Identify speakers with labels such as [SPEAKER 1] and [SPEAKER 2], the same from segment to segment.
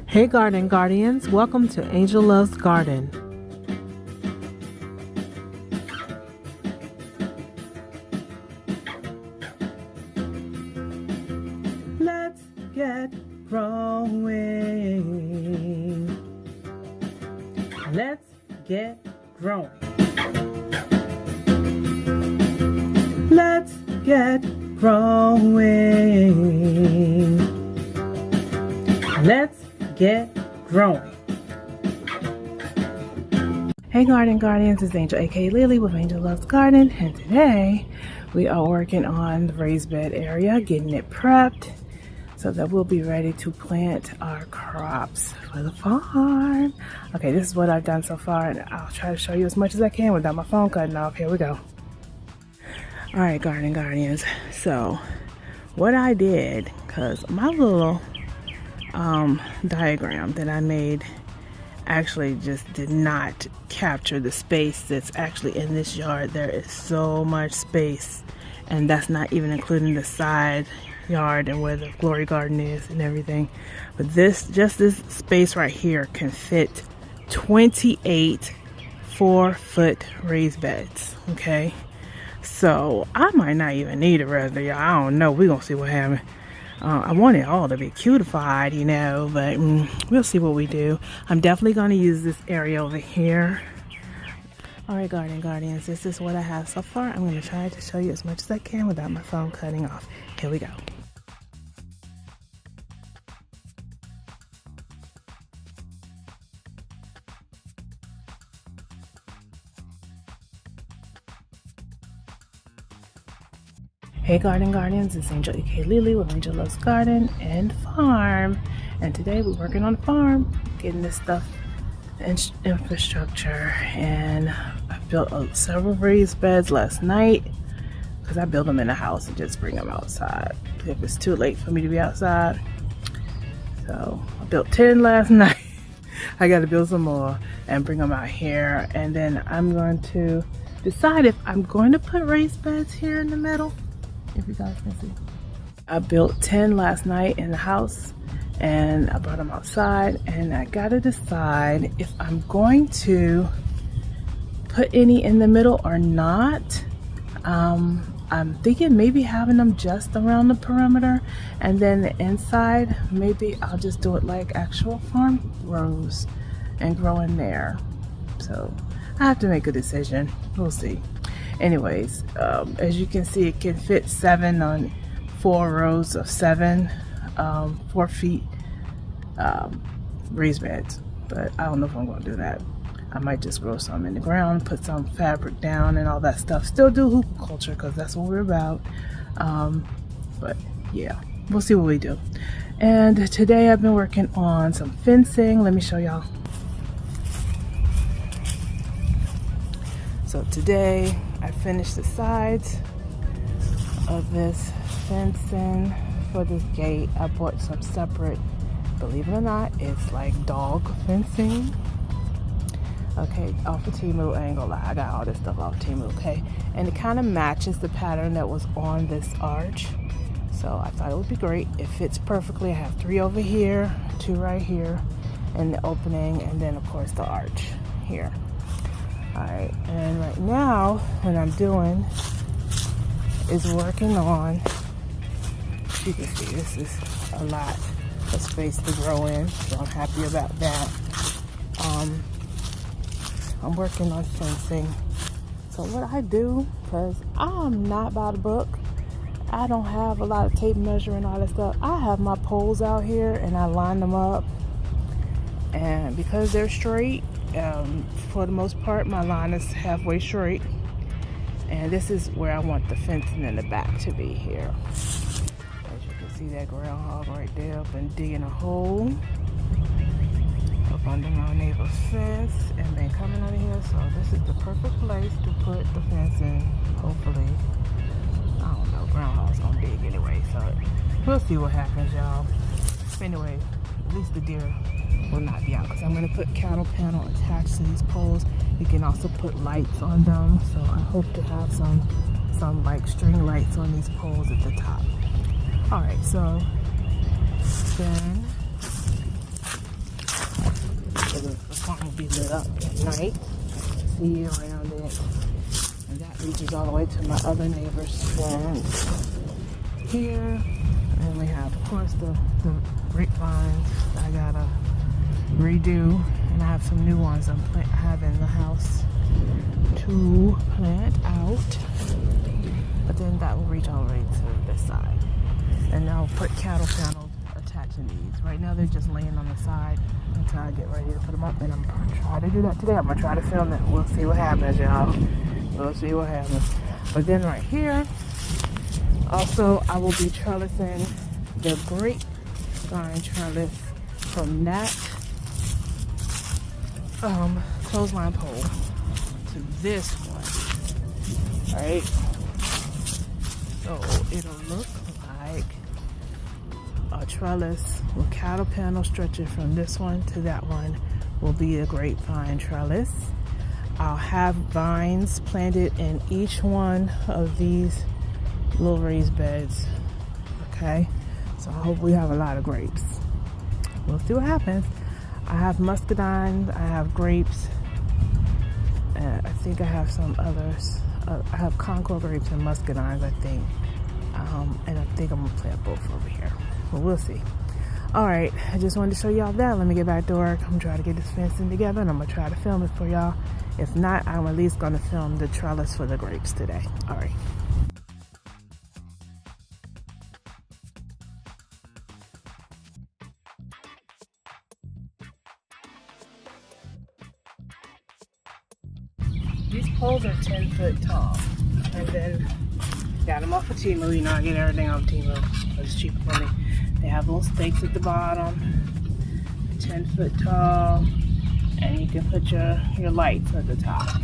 [SPEAKER 1] Hey Garden Guardians, welcome to Angel Loves Garden. Let's get growing. Let's get growing. Let's get growing. Let's get growing. Hey Garden Guardians, it's Angel aka LeeLee with Angel Loves Garden, and today we are working on the raised bed area, getting it prepped so that we'll be ready to plant our crops for the farm. Okay, this is what I've done so far, and I'll try to show you as much as I can without my phone cutting off. Here we go. Alright, Garden Guardians, so what I did, because my little diagram that I made actually just did not capture the space that's actually in this yard. There is so much space, and that's not even including the side yard and where the glory garden is and everything. But this space right here can fit 28 4-foot raised beds. Okay, so I might not even need a rest of y'all. I don't know, we're gonna see what happens. I want it all to be cutified, you know, but we'll see what we do. I'm definitely going to use this area over here. Alright, Garden Guardians, this is what I have so far. I'm going to try to show you as much as I can without my phone cutting off. Here we go. Hey Garden Guardians, it's Angel aka LeeLee with Angel Loves Garden and Farm, and today we're working on the farm, getting this stuff and infrastructure. And I built several raised beds last night because I build them in the house and just bring them outside if it's too late for me to be outside. So I built 10 last night. I got to build some more and bring them out here, and then I'm going to decide if I'm going to put raised beds here in the middle. If you guys can see, I built 10 last night in the house and I brought them outside, and I gotta decide if I'm going to put any in the middle or not. I'm thinking maybe having them just around the perimeter, and then the inside maybe I'll just do it like actual farm rows and grow in there. So I have to make a decision. We'll see. Anyways, as you can see, it can fit 7 on 4 rows of 7 4 feet raised beds, but I don't know if I'm going to do that. I might just grow some in the ground, put some fabric down and all that stuff. Still do hoop culture because that's what we're about. But yeah, we'll see what we do. And today I've been working on some fencing. Let me show y'all. So today I finished the sides of this fencing for this gate. I bought some separate, believe it or not, it's like dog fencing. Okay, off of Temu, I ain't gonna lie, I got all this stuff off Temu, okay? And it kind of matches the pattern that was on this arch. So I thought it would be great. It fits perfectly. I have 3 over here, 2 right here, and the opening, and then of course the arch here. Alright, and right now what I'm doing is working on, you can see this is a lot of space to grow in, so I'm happy about that. I'm working on fencing. So what I do, because I'm not by the book, I don't have a lot of tape measure and all that stuff. I have my poles out here and I line them up, and because they're straight, for the most part my line is halfway straight, and this is where I want the fencing in the back to be here. As you can see, that groundhog right there up and digging a hole up under my neighbor's fence and then coming out of here. So this is the perfect place to put the fence in. Hopefully, I don't know, groundhog's gonna dig anyway, so we'll see what happens, y'all. Anyway, at least the deer will not be out, because I'm going to put cattle panel attached to these poles. You can also put lights on them, so I hope to have some like string lights on these poles at the top. Alright, so then be lit up at night. See around it. And that reaches all the way to my other neighbor's fence here. And we have, of course, the grapevines I gotta redo. And I have some new ones I have in the house to plant out. But then that will reach all the way to this side. And I'll put cattle panels attaching these. Right now they're just laying on the side until I get ready to put them up. And I'm gonna try to do that today. I'm gonna try to film it. We'll see what happens, y'all. We'll see what happens. But then right here, also I will be trellising the grapevine trellis from that clothesline pole to this one. Right? So it'll look like a trellis with cattle panel stretching from this one to that one will be a grapevine trellis. I'll have vines planted in each one of these little raised beds. Okay, so I hope we have a lot of grapes. We'll see what happens. I have muscadines, I have grapes, and I think I have some others. I have Concord grapes and muscadines, I think. And I think I'm gonna plant both over here. But we'll see. Alright, I just wanted to show y'all that. Let me get back to work. I'm trying to get this fencing together and I'm gonna try to film it for y'all. If not, I'm at least gonna film the trellis for the grapes today. Alright. These poles are 10 foot tall. And then got them off of Temu. You know, I get everything off Temu because it's cheaper for me. They have little stakes at the bottom, 10 foot tall, and you can put your lights at the top.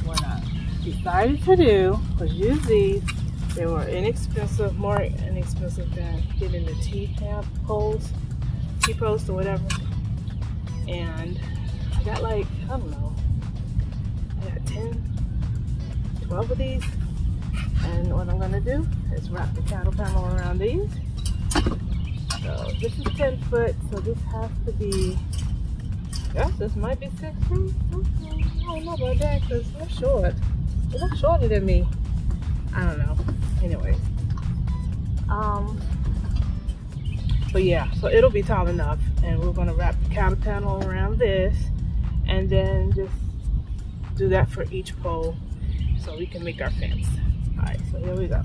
[SPEAKER 1] What I decided to do was use these. They were inexpensive, more inexpensive than getting the T-posts or whatever. And I got like, I don't know, I got 10, 12 of these. And what I'm gonna do is wrap the cattle panel around these. So this is 10 foot, so this has to be, gosh, this might be 6 feet. I don't know about that because they're short. They look shorter than me. I don't know. Anyways. But yeah, so it'll be tall enough. And we're gonna wrap the cattle panel around this and then just do that for each pole so we can make our fence. Alright, so here we go.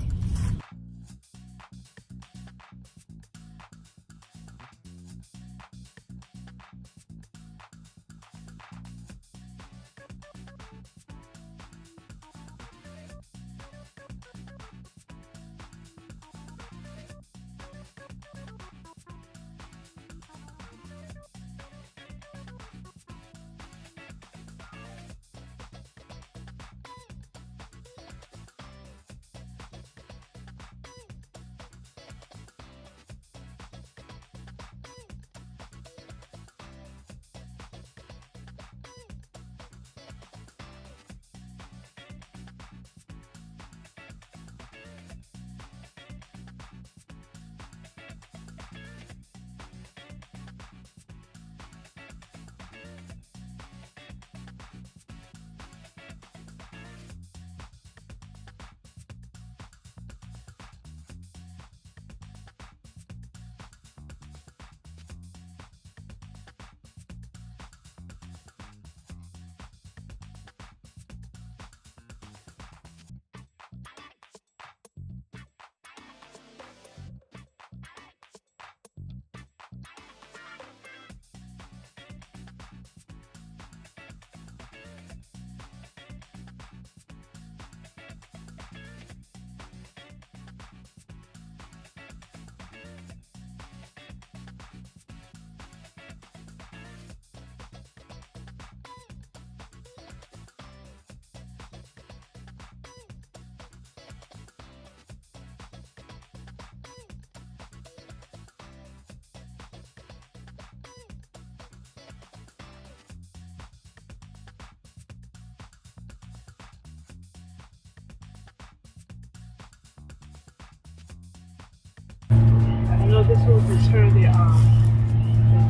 [SPEAKER 1] I know this will deter the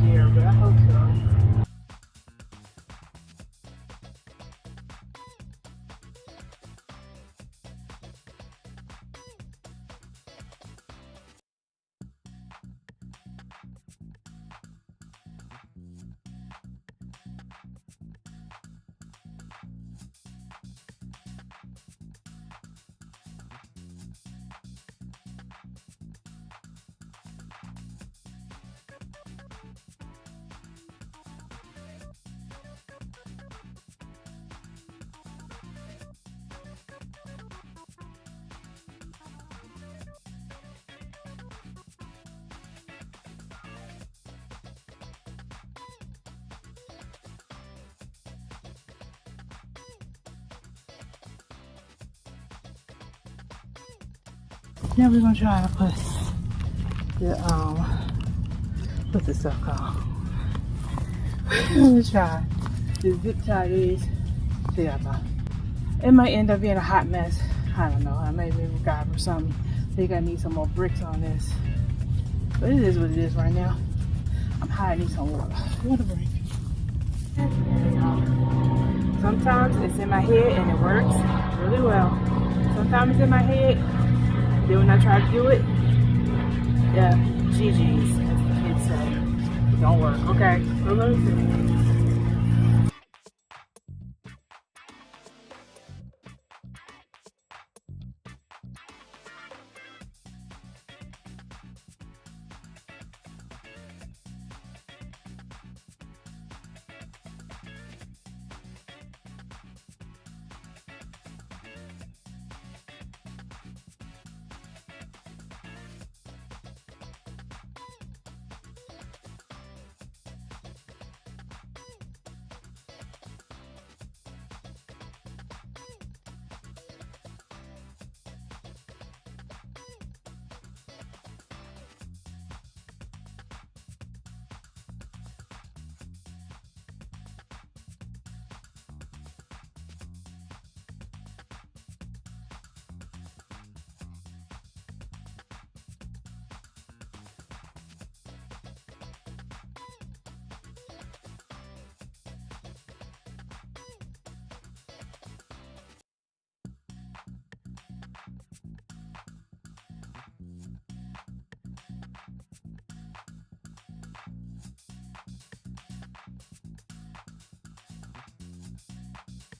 [SPEAKER 1] deer, but I hope so. Now we're gonna try to put the stuff on. Let's try to zip tie these together. It might end up being a hot mess. I don't know. I may be MacGyver or something. I think I need some more bricks on this. But it is what it is right now. I'm high. I need some water. Water break. Sometimes it's in my head and it works really well. Sometimes it's in my head. Then when I try to do it, yeah, GG's, as the kids say. It don't work. Okay. So let me see.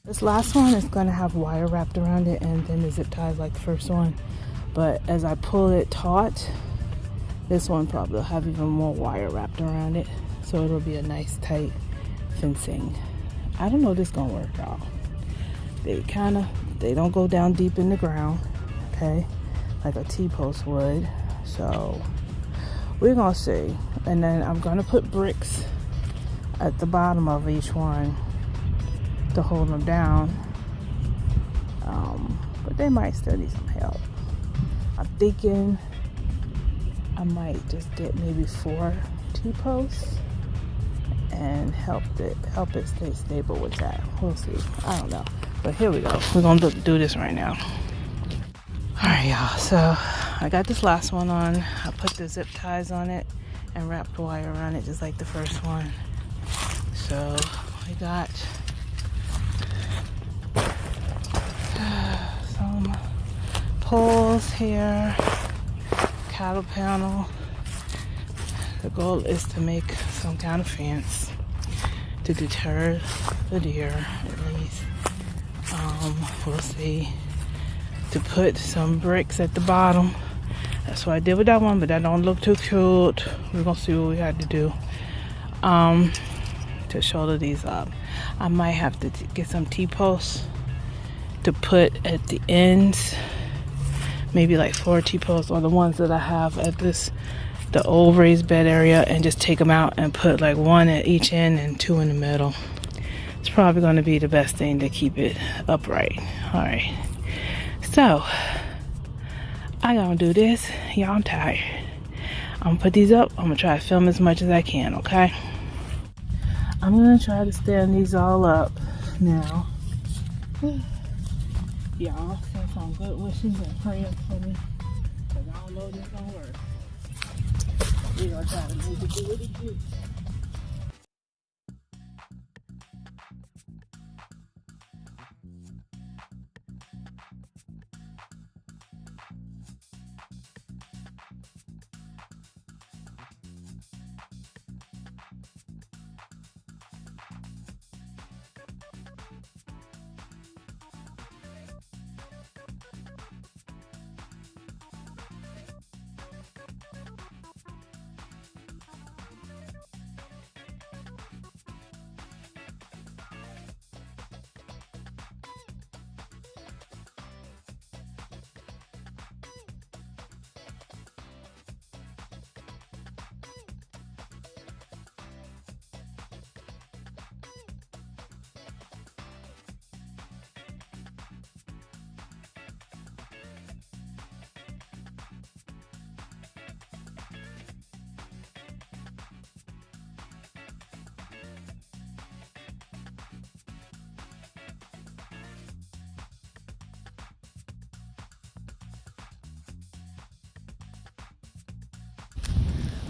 [SPEAKER 1] This last one is going to have wire wrapped around it and then the zip ties like the first one. But as I pull it taut, this one probably will have even more wire wrapped around it. So it'll be a nice tight fencing. I don't know if this is going to work out. They don't go down deep in the ground, okay? Like a T-post would. So we're going to see. And then I'm going to put bricks at the bottom of each one to hold them down, but they might still need some help. I'm thinking I might just get maybe 4 T-posts and help it stay stable with that. We'll see. I don't know, but here we go. We're gonna do this right now. All right, y'all. So I got this last one on. I put the zip ties on it and wrapped wire around it just like the first one. So we got some poles here, cattle panel. The goal is to make some kind of fence to deter the deer, at least. We'll see. To put some bricks at the bottom. That's what I did with that one, but that don't look too cute. We're gonna see what we had to do to shoulder these up. I might have to get some T-posts to put at the ends, maybe like 4 T-posts, or the ones that I have at the old raised bed area, and just take them out and put like 1 at each end and 2 in the middle. It's probably going to be the best thing to keep it upright. All right, so I gotta do this. Y'all, I'm tired. I'm gonna put these up. I'm gonna try to film as much as I can, okay? I'm gonna try to stand these all up now. Y'all, send some good wishes and prayers for me, because I don't know if this is gonna work. We're gonna try to make it do what it do.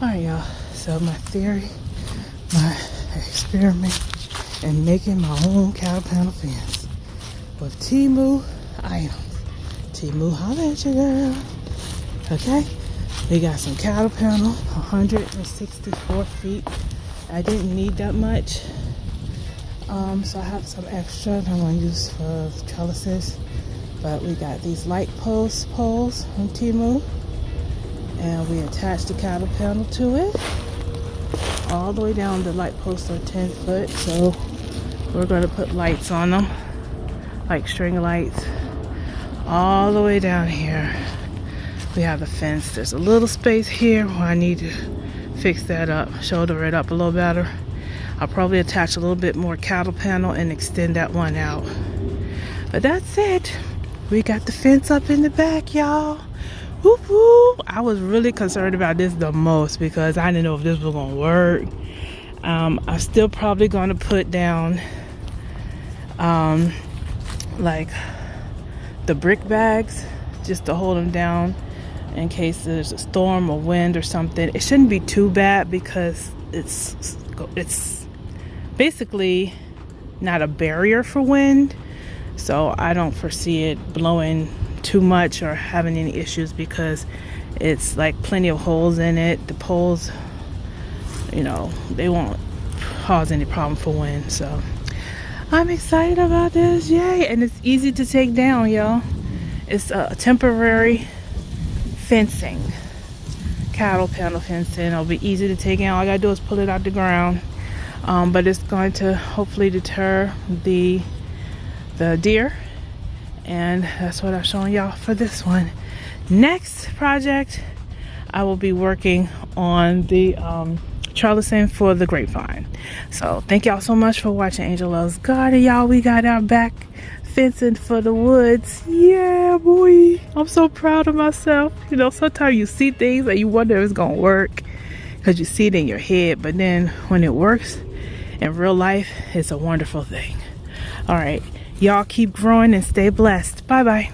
[SPEAKER 1] Alright, y'all. So my theory, my experiment, and making my own cattle panel fence with Temu items. Temu, holla at you, girl. Okay, we got some cattle panel, 164 feet. I didn't need that much, so I have some extra that I'm going to use for trellises. But we got these light poles from Temu, and we attached the cattle panel to it all the way down. The light posts are 10 foot, so we're going to put lights on them, like string lights, all the way down here. We have the fence. There's a little space here where I need to fix that up, shoulder it up a little better. I'll probably attach a little bit more cattle panel and extend that one out. But that's it. We got the fence up in the back, y'all. Whoop whoop. I was really concerned about this the most because I didn't know if this was gonna work. I'm still probably gonna put down like the brick bags just to hold them down in case there's a storm or wind or something. It shouldn't be too bad because it's basically not a barrier for wind, so I don't foresee it blowing too much or having any issues because it's like plenty of holes in it. The poles, you know, they won't cause any problem for wind. So I'm excited about this. Yay. And it's easy to take down, y'all. It's a temporary fencing, cattle panel fencing. It'll be easy to take down. All I gotta do is pull it out the ground, but it's going to hopefully deter the deer. And that's what I'm showing y'all for this one. Next project, I will be working on the trellising for the grapevine. So thank y'all so much for watching Angel Loves Garden, y'all. We got our back fencing for the woods. Yeah, boy. I'm so proud of myself. You know, sometimes you see things and you wonder if it's gonna work because you see it in your head, but then when it works in real life, it's a wonderful thing. All right. Y'all keep growing and stay blessed. Bye-bye.